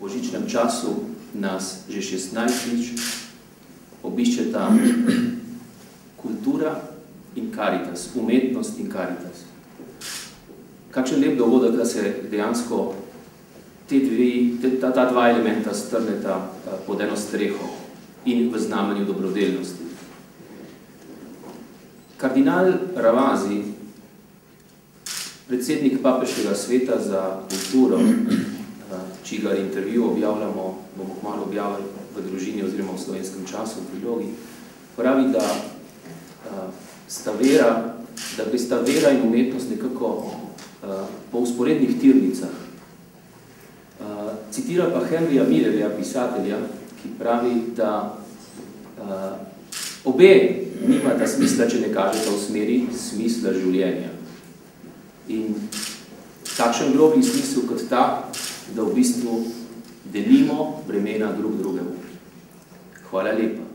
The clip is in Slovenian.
božičnem času nas že 16-tič obiščeta kultura in Karitas, umetnost in Karitas. Kakšen lep dogodek, da se dejansko ta dva elementa strneta pod eno streho in v znamenju dobrodelnosti. Kardinal Ravasi, predsednik Papeškega sveta za kulturo, čigar intervju objavljamo, bomo kmalu objavili v družini oziroma v Slovenskem času, v prilogi, pravi, da gresta vera in umetnost nekako po usporednih tirnicah. Citira pa Henrija Mirelja, pisatelja, ki pravi, da obe nimata smisla, če ne kažeta v smeri smisla življenja. In takšen globlji smisel kot ta, da v bistvu delimo bremena drug drugemu. Hvala lepa.